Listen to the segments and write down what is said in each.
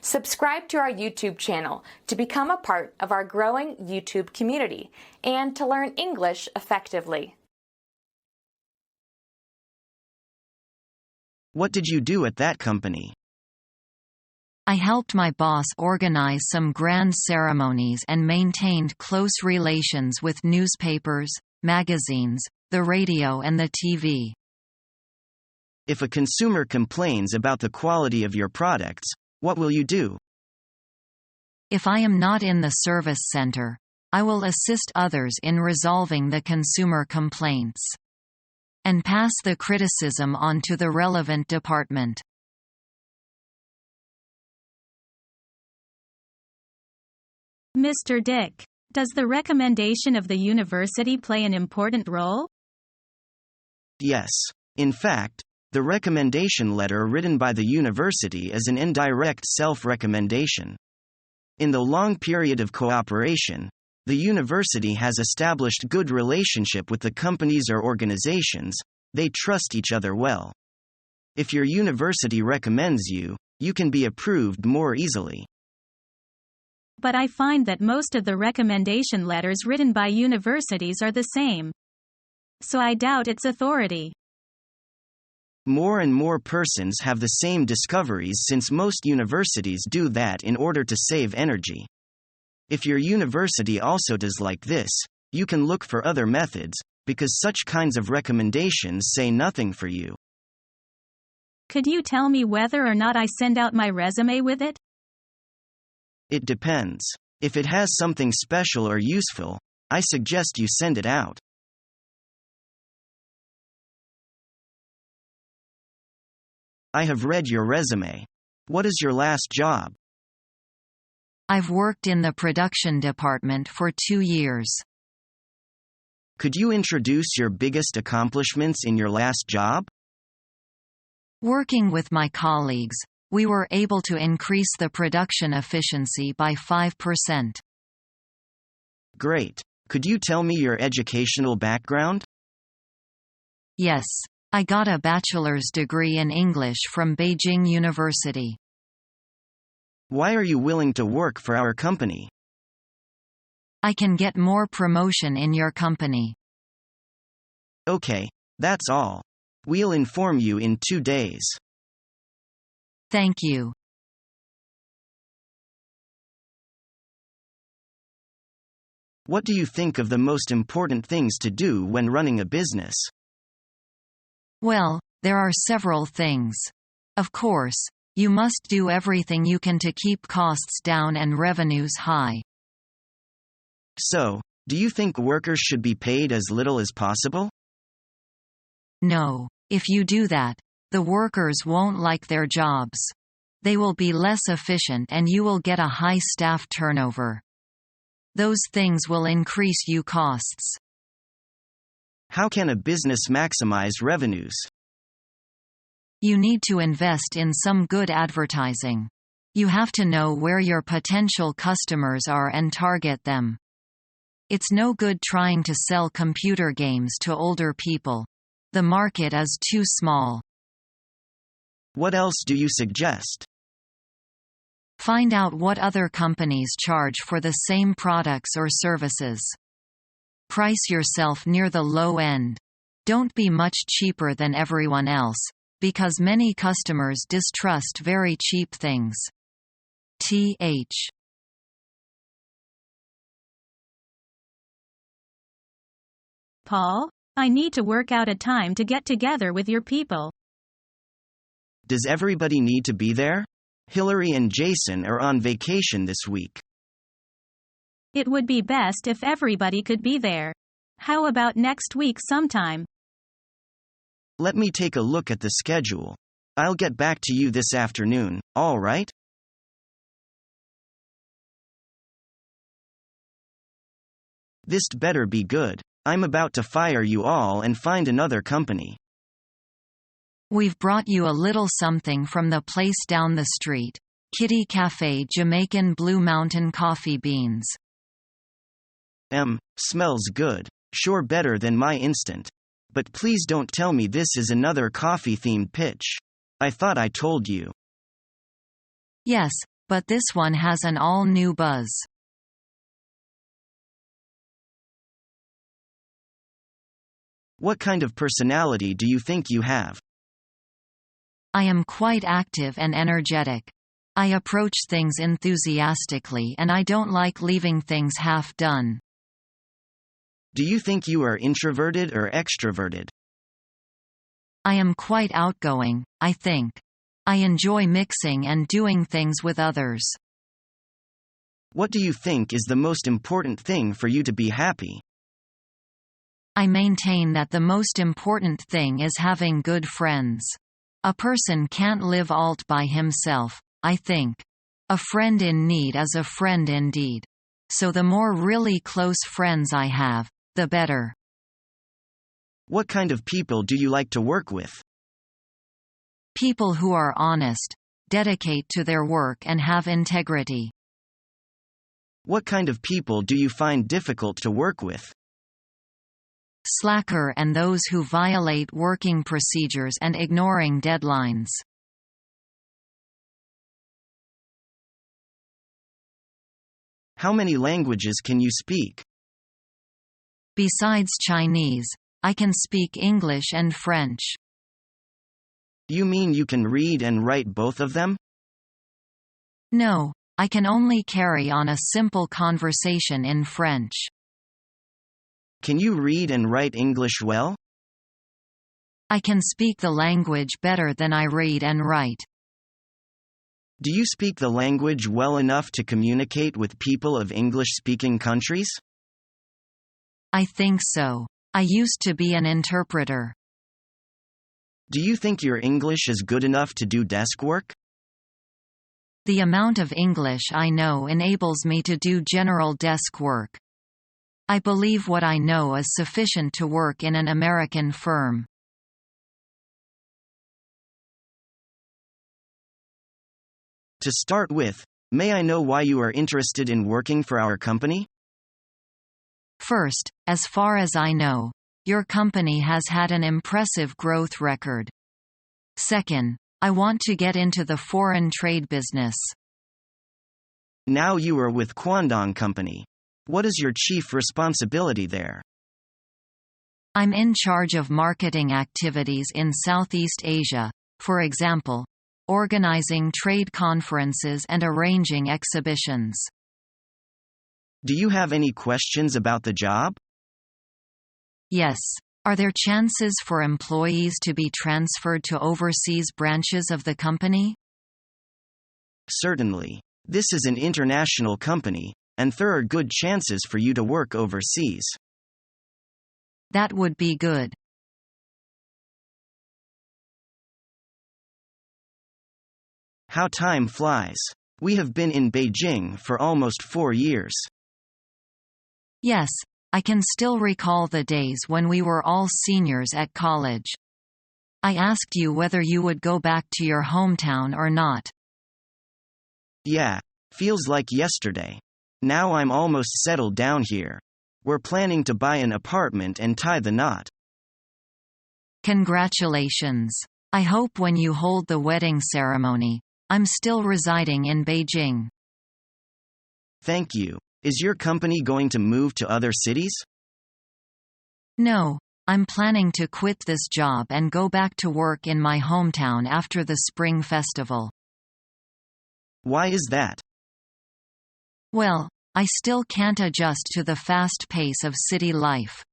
Subscribe to our YouTube channel to become a part of our growing YouTube community and to learn English effectively. What did you do at that company? I helped my boss organize some grand ceremonies and maintained close relations with newspapers, magazines, the radio and the TV. If a consumer complains about the quality of your products, what will you do? If I am not in the service center, I will assist others in resolving the consumer complaints and pass the criticism on to the relevant department. Mr. Dick, does the recommendation of the university play an important role? Yes. In fact, the recommendation letter written by the university is an indirect self-recommendation. In the long period of cooperation, the university has established good relationship with the companies or organizations. They trust each other well. If your university recommends you, you can be approved more easily. But I find that most of the recommendation letters written by universities are the same. So I doubt its authority. More and more persons have the same discoveries since most universities do that in order to save energy. If your university also does like this, you can look for other methods, because such kinds of recommendations say nothing for you. Could you tell me whether or not I send out my resume with it? It depends. If it has something special or useful, I suggest you send it out. I have read your resume. What is your last job? I've worked in the production department for 2 years. Could you introduce your biggest accomplishments in your last job? Working with my colleagues, we were able to increase the production efficiency by 5%. Great. Could you tell me your educational background? Yes, I got a bachelor's degree in English from Beijing University. Why are you willing to work for our company? I can get more promotion in your company. Okay, that's all. We'll inform you in 2 days. Thank you. What do you think of the most important things to do when running a business? Well, there are several things. Of course, you must do everything you can to keep costs down and revenues high. So, do you think workers should be paid as little as possible? No, if you do that, the workers won't like their jobs. They will be less efficient and you will get a high staff turnover. Those things will increase your costs. How can a business maximize revenues? You need to invest in some good advertising. You have to know where your potential customers are and target them. It's no good trying to sell computer games to older people. The market is too small. What else do you suggest? Find out what other companies charge for the same products or services. Price yourself near the low end. Don't be much cheaper than everyone else, because many customers distrust very cheap things. Th. Paul, I need to work out a time to get together with your people. Does everybody need to be there? Hillary and Jason are on vacation this week. It would be best if everybody could be there. How about next week sometime? Let me take a look at the schedule. I'll get back to you this afternoon, all right? This'd better be good. I'm about to fire you all and find another company. We've brought you a little something from the place down the street, Kitty Cafe Jamaican Blue Mountain coffee beans. Smells good. Sure better than my instant. But please don't tell me this is another coffee-themed pitch. I thought I told you. Yes, But this one has an all-new buzz. What kind of personality do you think you have? I am quite active and energetic. I approach things enthusiastically and I don't like leaving things half done. Do you think you are introverted or extroverted? I am quite outgoing, I think. I enjoy mixing and doing things with others. What do you think is the most important thing for you to be happy? I maintain that the most important thing is having good friends. A person can't live alt by himself, I think. A friend in need is a friend indeed. So the more really close friends I have, the better. What kind of people do you like to work with? People who are honest, dedicate to their work and have integrity. What kind of people do you find difficult to work with? Slacker and those who violate working procedures and ignoring deadlines. How many languages can you speak? Besides Chinese, I can speak English and French. You mean you can read and write both of them? No, I can only carry on a simple conversation in French. Can you read and write English well? I can speak the language better than I read and write. Do you speak the language well enough to communicate with people of English-speaking countries? I think so. I used to be an interpreter. Do you think your English is good enough to do desk work? The amount of English I know enables me to do general desk work. I believe what I know is sufficient to work in an American firm. To start with, may I know why you are interested in working for our company? First, as far as I know, your company has had an impressive growth record. Second, I want to get into the foreign trade business. Now you are with Kwandong Company. What is your chief responsibility there? I'm in charge of marketing activities in Southeast Asia, for example, organizing trade conferences and arranging exhibitions. Do you have any questions about the job? Yes. Are there chances for employees to be transferred to overseas branches of the company? Certainly. This is an international company, and there are good chances for you to work overseas. That would be good. How time flies. We have been in Beijing for almost 4 years. Yes, I can still recall the days when we were all seniors at college. I asked you whether you would go back to your hometown or not. Yeah, feels like yesterday. Now I'm almost settled down here. We're planning to buy an apartment and tie the knot. Congratulations. I hope when you hold the wedding ceremony, I'm still residing in Beijing. Thank you. Is your company going to move to other cities? No, I'm planning to quit this job and go back to work in my hometown after the Spring Festival. Why is that? Well, I still can't adjust to the fast pace of city life.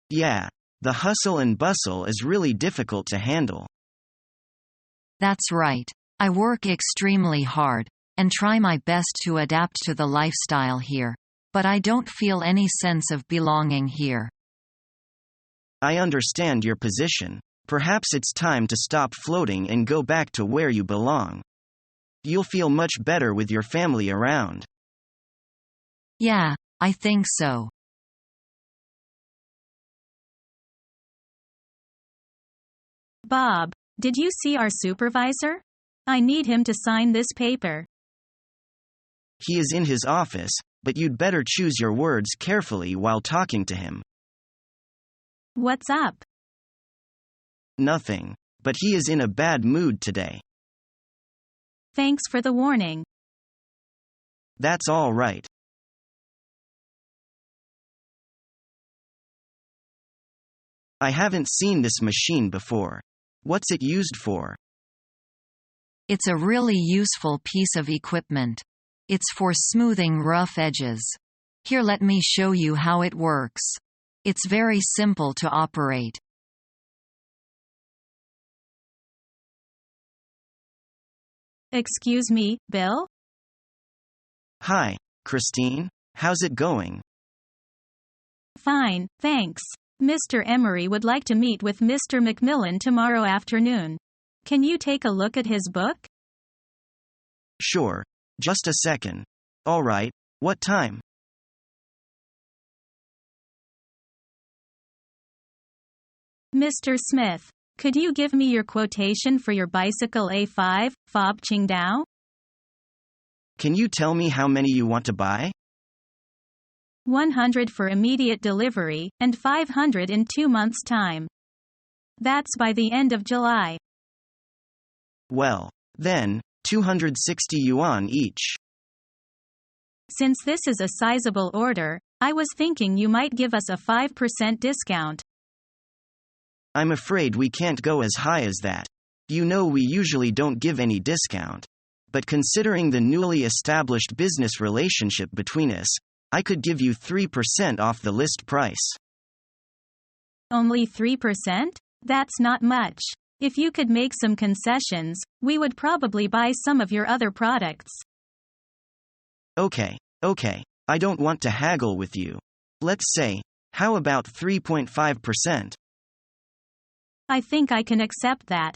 Yeah, the hustle and bustle is really difficult to handle. That's right. I work extremely hard, and try my best to adapt to the lifestyle here, but I don't feel any sense of belonging here. I understand your position. Perhaps it's time to stop floating and go back to where you belong. You'll feel much better with your family around. Yeah, I think so. Bob, did you see our supervisor? I need him to sign this paper. He is in his office, but you'd better choose your words carefully while talking to him. What's up? Nothing. But he is in a bad mood today. Thanks for the warning. That's all right. I haven't seen this machine before. What's it used for? It's a really useful piece of equipment. It's for smoothing rough edges. Here, let me show you how it works. It's very simple to operate. Excuse me, Bill? Hi, Christine. How's it going? Fine, thanks. Mr. Emery would like to meet with Mr. Macmillan tomorrow afternoon. Can you take a look at his book? Sure. Just a second. All right, what time? Mr. Smith, could you give me your quotation for your bicycle A5, fob Qingdao? Can you tell me how many you want to buy? 100 for immediate delivery, and 500 in 2 months' time. That's by the end of July. Well, then, 260 yuan each. Since this is a sizable order, I was thinking you might give us a 5% discount. I'm afraid we can't go as high as that. You know, we usually don't give any discount. But considering the newly established business relationship between us, I could give you 3% off the list price. Only 3%? That's not much. If you could make some concessions, we would probably buy some of your other products. Okay. I don't want to haggle with you. Let's say, how about 3.5%? I think I can accept that.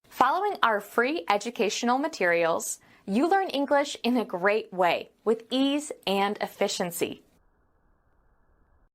Following our free educational materials, you learn English in a great way with ease and efficiency.